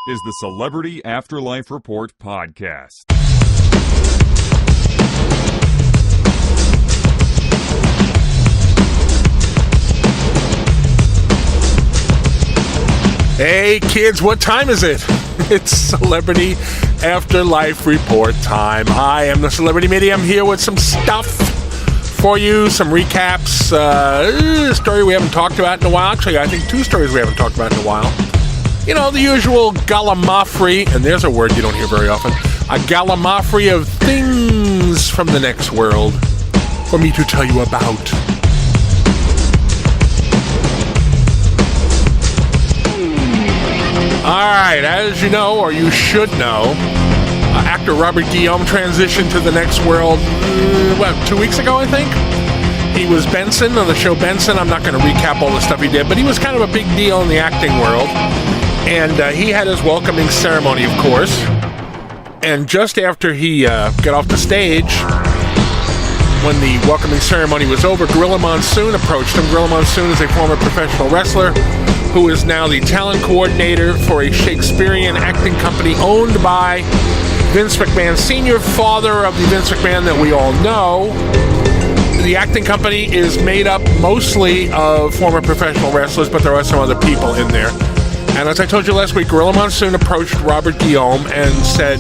is the Celebrity Afterlife Report podcast. Hey kids, what time is it? It's Celebrity Afterlife Report time. I am the Celebrity Media. I'm here with some stuff for you, some recaps, a story we haven't talked about in a while. Actually, I think two stories we haven't talked about in a while. You know, the usual gallimaufry, and there's a word you don't hear very often, a gallimaufry of things from the next world for me to tell you about. Alright, as you know, or you should know, actor Robert Guillaume transitioned to the next world, 2 weeks ago, I think? He was Benson on the show Benson. I'm not going to recap all the stuff he did, but he was kind of a big deal in the acting world. And he had his welcoming ceremony, of course. And just after he got off the stage, when the welcoming ceremony was over, Gorilla Monsoon approached him. Gorilla Monsoon is a former professional wrestler who is now the talent coordinator for a Shakespearean acting company owned by Vince McMahon Sr., father of the Vince McMahon that we all know. The acting company is made up mostly of former professional wrestlers, but there are some other people in there. And as I told you last week, Gorilla Monsoon approached Robert Guillaume and said,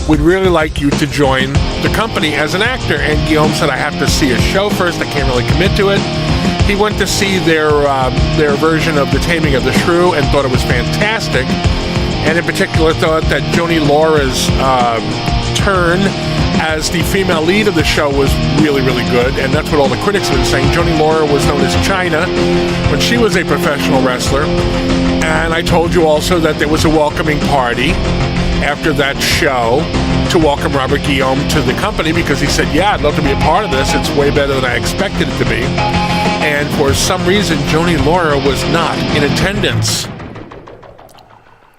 "We'd really like you to join the company as an actor." And Guillaume said, "I have to see a show first. I can't really commit to it." He went to see their version of The Taming of the Shrew and thought it was fantastic. And in particular thought that Joanie Laurer's turn as the female lead of the show was really, really good. And that's what all the critics have been saying. Joanie Laurer was known as Chyna when she was a professional wrestler. And I told you also that there was a welcoming party after that show to welcome Robert Guillaume to the company because he said, "Yeah, I'd love to be a part of this. It's way better than I expected it to be." And for some reason, Joanie Laurer was not in attendance.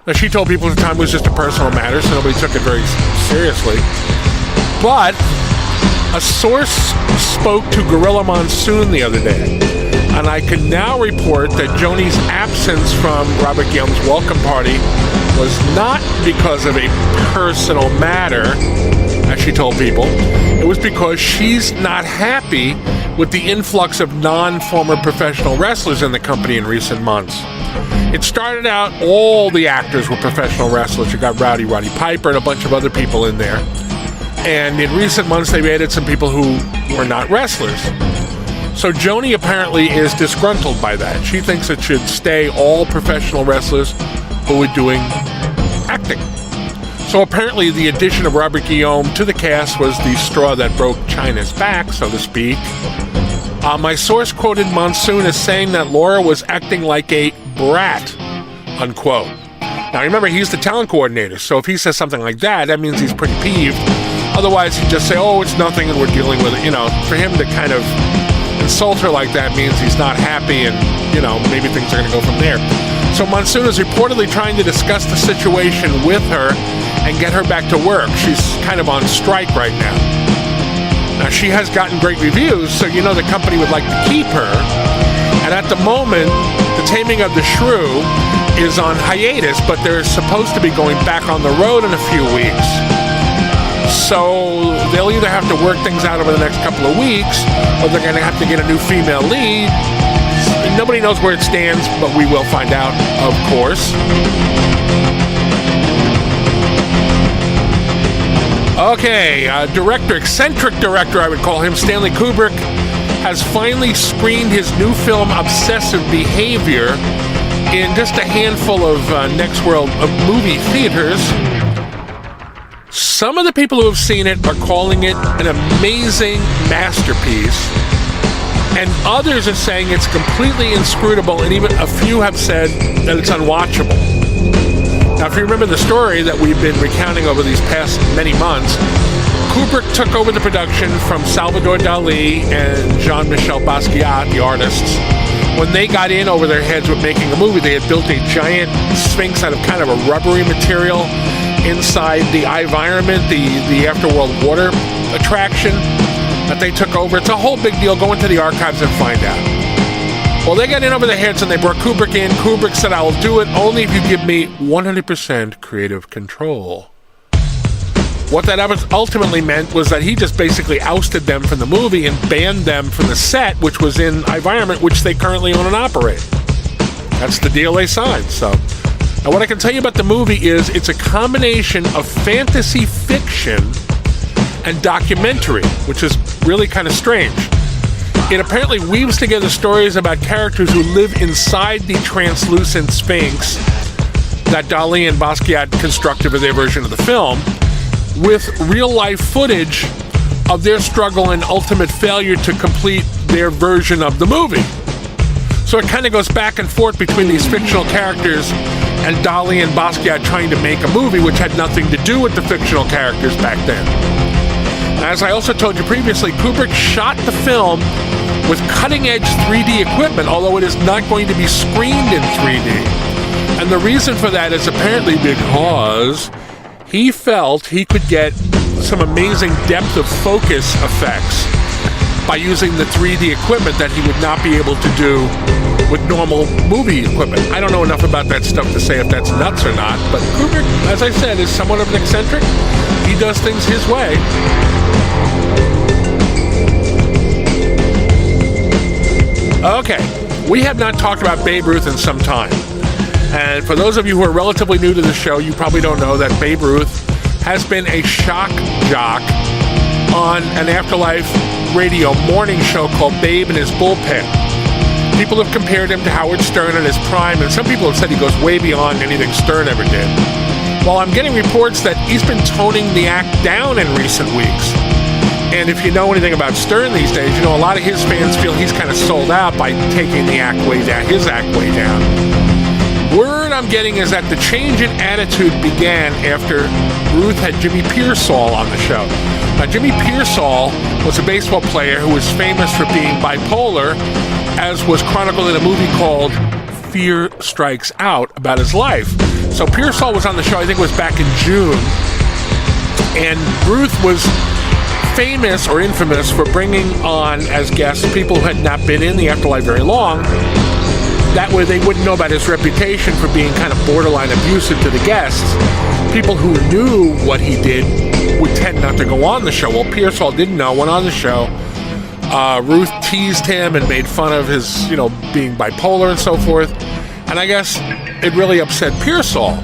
Now, she told people at the time it was just a personal matter, so nobody took it very seriously. But a source spoke to Gorilla Monsoon the other day, and I can now report that Joanie's absence from Robert Guillaume's welcome party was not because of a personal matter, as she told people. It was because she's not happy with the influx of non-former professional wrestlers in the company in recent months. It started out, all the actors were professional wrestlers. You got Roddy Piper and a bunch of other people in there. And in recent months, they've added some people who were not wrestlers. So Joanie apparently is disgruntled by that. She thinks it should stay all professional wrestlers who are doing acting. So apparently the addition of Robert Guillaume to the cast was the straw that broke Chyna's back, so to speak. My source quoted Monsoon as saying that Laura was acting like a brat, unquote. Now remember, he's the talent coordinator, so if he says something like that, that means he's pretty peeved. Otherwise, he'd just say, "Oh, it's nothing and we're dealing with it." You know, for him to kind of insult her like that means he's not happy and, you know, maybe things are going to go from there. So Monsoon is reportedly trying to discuss the situation with her and get her back to work. She's kind of on strike right now. Now, she has gotten great reviews, so you know the company would like to keep her. And at the moment, The Taming of the Shrew is on hiatus, but they're supposed to be going back on the road in a few weeks. So they'll either have to work things out over the next couple of weeks, or they're going to have to get a new female lead. Nobody knows where it stands, but we will find out, of course. Okay, eccentric director, I would call him, Stanley Kubrick, has finally screened his new film, Obsessive Behavior, in just a handful of Next World movie theaters. Some of the people who have seen it are calling it an amazing masterpiece, and others are saying it's completely inscrutable, and even a few have said that it's unwatchable. Now, if you remember the story that we've been recounting over these past many months, Kubrick took over the production from Salvador Dali and Jean-Michel Basquiat, the artists. When they got in over their heads with making a movie, they had built a giant sphinx out of kind of a rubbery material inside the environment, the Afterworld water attraction that they took over. It's a whole big deal. Go into the archives and find out. Well, they got in over their heads and they brought Kubrick in. Kubrick said, I will do it only if you give me 100% creative control. What that ultimately meant was that he just basically ousted them from the movie and banned them from the set, which was in environment which they currently own and operate. That's the deal they signed. So, now what I can tell you about the movie is it's a combination of fantasy fiction and documentary, which is really kind of strange. It apparently weaves together stories about characters who live inside the translucent sphinx that Dali and Basquiat constructed for their version of the film, with real-life footage of their struggle and ultimate failure to complete their version of the movie. So it kind of goes back and forth between these fictional characters and Dali and Basquiat trying to make a movie which had nothing to do with the fictional characters back then. As I also told you previously, Kubrick shot the film with cutting-edge 3D equipment, although it is not going to be screened in 3D. And the reason for that is apparently because he felt he could get some amazing depth of focus effects by using the 3D equipment that he would not be able to do with normal movie equipment. I don't know enough about that stuff to say if that's nuts or not, but Kubrick, as I said, is somewhat of an eccentric. He does things his way. Okay, we have not talked about Babe Ruth in some time. And for those of you who are relatively new to the show, you probably don't know that Babe Ruth has been a shock jock on an Afterlife radio morning show called Babe and His Bullpen. People have compared him to Howard Stern in his prime, and some people have said he goes way beyond anything Stern ever did. Well, I'm getting reports that he's been toning the act down in recent weeks. And if you know anything about Stern these days, you know a lot of his fans feel he's kind of sold out by taking the act way down, his act way down. Word I'm getting is that the change in attitude began after Ruth had Jimmy Pearsall on the show. Now, Jimmy Pearsall was a baseball player who was famous for being bipolar, as was chronicled in a movie called Fear Strikes Out about his life. So Pearsall was on the show, I think it was back in June, and Ruth was famous or infamous for bringing on as guests people who had not been in the Afterlife very long. That way they wouldn't know about his reputation for being kind of borderline abusive to the guests. People who knew what he did would tend not to go on the show. Well, Pearsall didn't know, went on the show. Ruth teased him and made fun of his, being bipolar and so forth. And I guess it really upset Pearsall.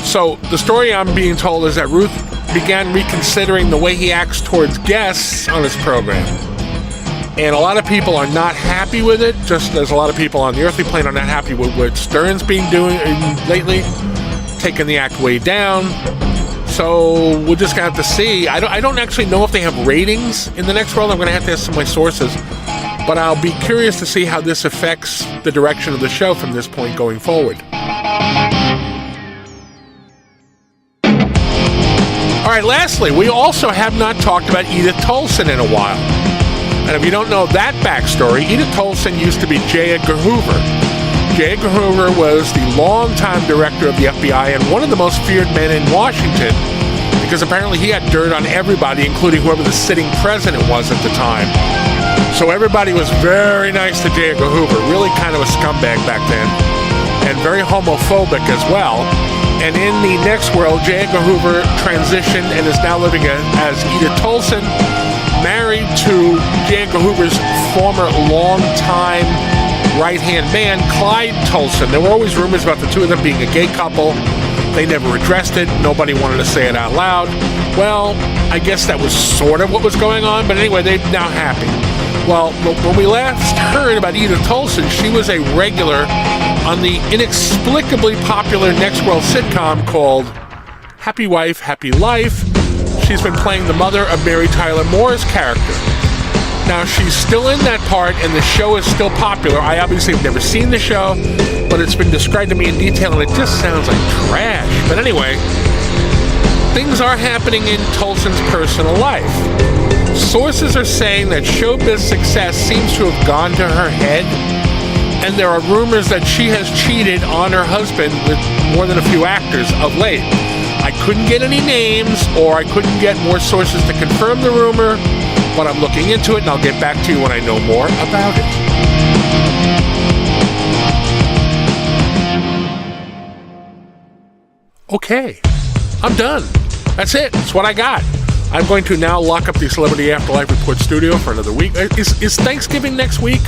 So the story I'm being told is that Ruth began reconsidering the way he acts towards guests on his program. And a lot of people are not happy with it, just as a lot of people on the earthly plane are not happy with what Stern's been doing lately, taking the act way down. So we're just going to have to see. I don't actually know if they have ratings in the next world. I'm going to have to ask some of my sources. But I'll be curious to see how this affects the direction of the show from this point going forward. All right, lastly, we also have not talked about Edith Tolson in a while. And if you don't know that backstory, Edith Tolson used to be J. Edgar Hoover. J. Edgar Hoover was the longtime director of the FBI and one of the most feared men in Washington, because apparently he had dirt on everybody, including whoever the sitting president was at the time. So everybody was very nice to J. Edgar Hoover, really kind of a scumbag back then, and very homophobic as well. And in the next world, J. Edgar Hoover transitioned and is now living as Edith Tolson, married to J. Edgar Hoover's former longtime right-hand man, Clyde Tolson. There were always rumors about the two of them being a gay couple. They never addressed it. Nobody wanted to say it out loud. Well, I guess that was sort of what was going on, but anyway, they're now happy. Well, when we last heard about Edith Tolson, she was a regular on the inexplicably popular Next World sitcom called Happy Wife, Happy Life. She's been playing the mother of Mary Tyler Moore's character. Now, she's still in that part, and the show is still popular. I obviously have never seen the show, but it's been described to me in detail, and it just sounds like trash. But anyway, things are happening in Tolson's personal life. Sources are saying that showbiz success seems to have gone to her head, and there are rumors that she has cheated on her husband with more than a few actors of late. I couldn't get any names, or I couldn't get more sources to confirm the rumor, but I'm looking into it, and I'll get back to you when I know more about it. Okay, I'm done. That's it. That's what I got. I'm going to now lock up the Celebrity Afterlife Report studio for another week. Is Thanksgiving next week?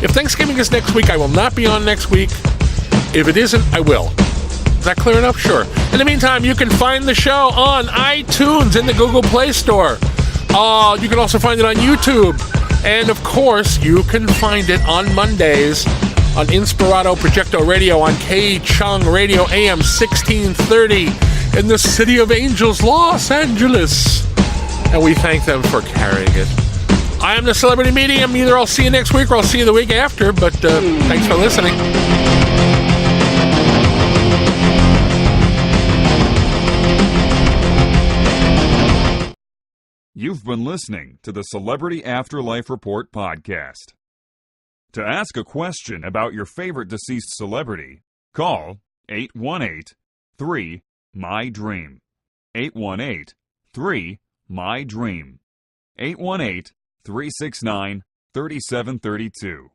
If Thanksgiving is next week, I will not be on next week. If it isn't, I will. Is that clear enough? Sure. In the meantime, you can find the show on iTunes in the Google Play Store. You can also find it on YouTube. And, of course, you can find it on Mondays on Inspirato Projecto Radio on K Chung Radio AM 1630 in the City of Angels, Los Angeles. And we thank them for carrying it. I am the Celebrity Medium. Either I'll see you next week or I'll see you the week after. But thanks for listening. You've been listening to the Celebrity Afterlife Report podcast. To ask a question about your favorite deceased celebrity, call 818-3-MY-DREAM. 818-3-MY-DREAM. 818-369-3732.